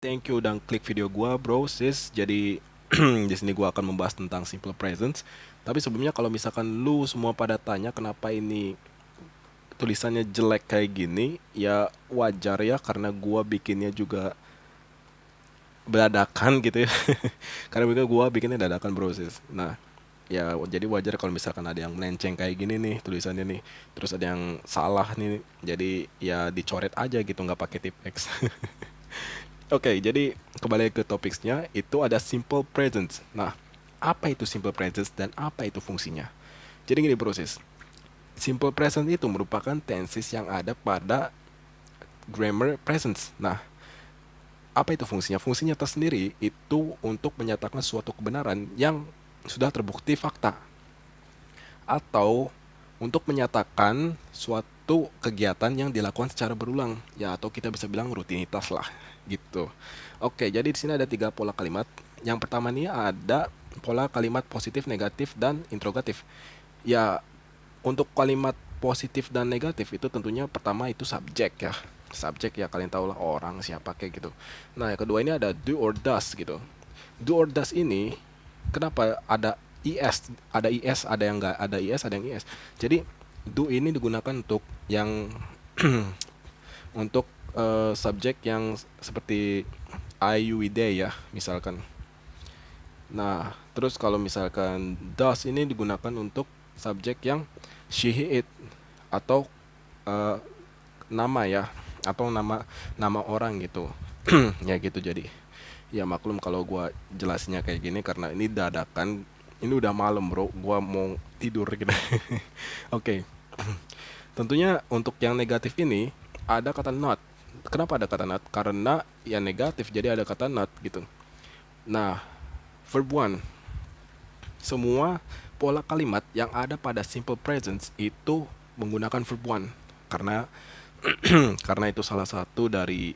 Thank you udah klik video gua, bro, sis. Jadi di sini gua akan membahas tentang simple presence. Tapi sebelumnya kalau misalkan lu semua pada tanya kenapa ini tulisannya jelek kayak gini, ya wajar ya karena gua bikinnya juga dadakan gitu ya. Karena juga gua bikinnya dadakan, bro, sis. Nah, ya jadi wajar kalau misalkan ada yang melenceng kayak gini nih tulisannya nih. Terus ada yang salah nih. Jadi ya dicoret aja gitu nggak pakai tip X. Oke, jadi kembali ke topiknya, itu ada simple presence. Nah, apa itu simple presence dan apa itu fungsinya? Jadi gini proses. Simple present itu merupakan tenses yang ada pada grammar presence. Nah, apa itu fungsinya? Fungsinya tersendiri itu untuk menyatakan suatu kebenaran yang sudah terbukti fakta, atau untuk menyatakan suatu kegiatan yang dilakukan secara berulang, ya, atau kita bisa bilang rutinitas lah gitu. Oke, jadi di sini ada tiga pola kalimat. Yang pertama nih ada pola kalimat positif, negatif, dan interrogatif. Ya, untuk kalimat positif dan negatif itu tentunya pertama itu subjek ya. Subjek ya, kalian tahu lah orang siapa kayak gitu. Nah, yang kedua ini ada do or does gitu. Do or does ini kenapa ada is, ada yang enggak, ada is, ada yang is. Jadi do ini digunakan untuk yang untuk subjek yang seperti I, you, we, they ya, misalkan. Nah, terus kalau misalkan does ini digunakan untuk subjek yang she, he, it, atau eh, nama ya, atau nama nama orang gitu. Ya gitu. Jadi ya maklum kalau gua jelasnya kayak gini karena ini dadakan. Ini udah malam, bro, gua mau tidur gitu. Oke. Tentunya untuk yang negatif ini ada kata not. Kenapa ada kata not? Karena ya negatif, jadi ada kata not gitu. Nah, verb one, semua pola kalimat yang ada pada simple presence itu menggunakan verb one, karena karena itu salah satu dari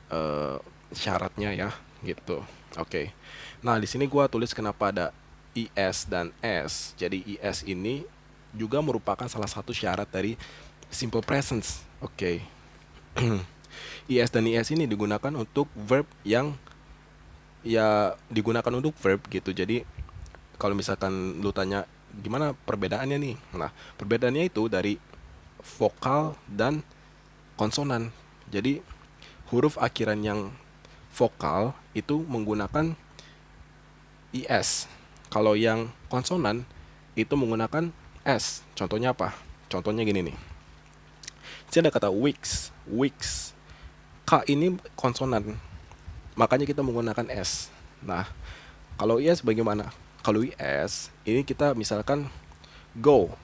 syaratnya ya gitu. Oke. Nah, di sini gua tulis kenapa ada is dan s. Jadi is ini juga merupakan salah satu syarat dari simple presence. Oke. Is dan is ini digunakan untuk verb yang ya digunakan untuk verb gitu. Jadi kalau misalkan lu tanya gimana perbedaannya nih. Nah, perbedaannya itu dari vokal dan konsonan. Jadi huruf akhiran yang vokal itu menggunakan is. Kalau yang konsonan itu menggunakan s. Contohnya apa? Contohnya gini nih. Jadi ada kata weeks, weeks. K ini konsonan, makanya kita menggunakan s. Nah, kalau is bagaimana? Kalau is ini kita misalkan go.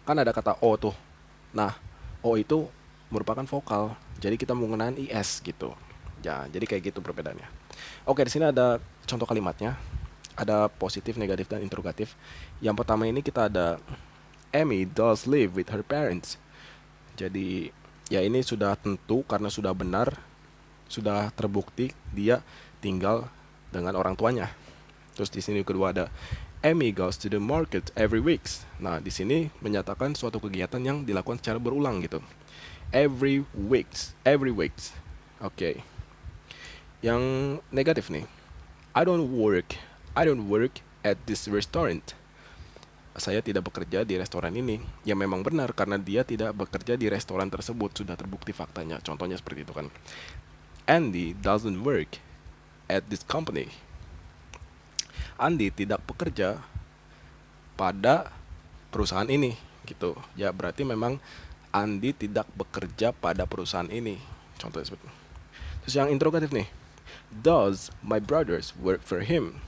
Kan ada kata o tuh. Nah, o itu merupakan vokal. Jadi kita menggunakan is gitu. Ya, jadi kayak gitu perbedaannya. Oke, di sini ada contoh kalimatnya. Ada positif, negatif, dan interrogatif. Yang pertama ini kita ada Amy does live with her parents. Jadi ya ini sudah tentu karena sudah benar, sudah terbukti dia tinggal dengan orang tuanya. Terus di sini kedua ada Amy goes to the market every weeks. Nah, di sini menyatakan suatu kegiatan yang dilakukan secara berulang gitu. Every weeks, every weeks. Oke. Yang negatif nih. I don't work. I don't work at this restaurant. Saya tidak bekerja di restoran ini. Ya memang benar karena dia tidak bekerja di restoran tersebut, sudah terbukti faktanya. Contohnya seperti itu kan. Andy doesn't work at this company. Andy tidak bekerja pada perusahaan ini gitu. Ya berarti memang Andy tidak bekerja pada perusahaan ini. Contohnya seperti itu. Terus yang interrogatif nih. Does my brothers work for him?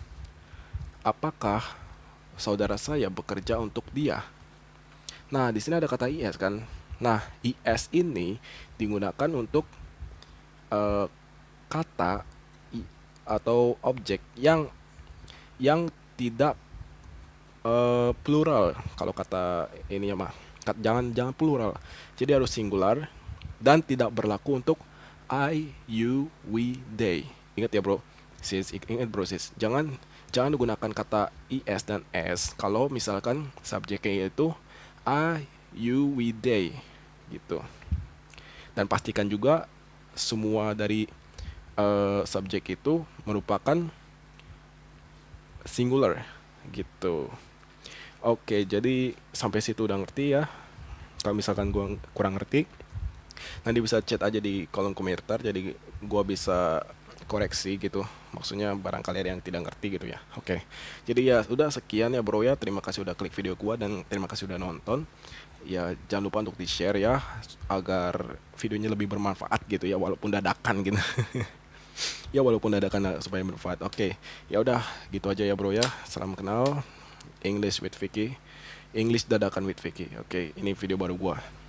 Apakah saudara saya bekerja untuk dia? Nah, di sini ada kata is kan. Nah, is ini digunakan untuk eh, kata atau objek yang tidak plural. Kalau kata ini ya mah, jangan jangan plural. Jadi harus singular dan tidak berlaku untuk I, you, we, they. Ingat ya, bro. Ingat, bro, sis. Jangan gunakan kata is dan s kalau misalkan subjeknya itu I, you, we, they gitu. Dan pastikan juga semua dari subjek itu merupakan singular gitu. Oke, jadi sampai situ udah ngerti ya. Kalau misalkan gua kurang ngerti, nanti bisa chat aja di kolom komentar, jadi gua bisa koreksi gitu. Maksudnya barangkali ada yang tidak ngerti gitu ya. Oke. Jadi ya udah sekian ya bro ya. Terima kasih udah klik video gua dan terima kasih udah nonton. Ya jangan lupa untuk di-share ya agar videonya lebih bermanfaat gitu ya, walaupun dadakan gitu. Ya walaupun dadakan supaya bermanfaat. Oke. Ya udah gitu aja ya bro ya. Salam kenal. English with Vicky. English dadakan with Vicky. Oke, ini video baru gua.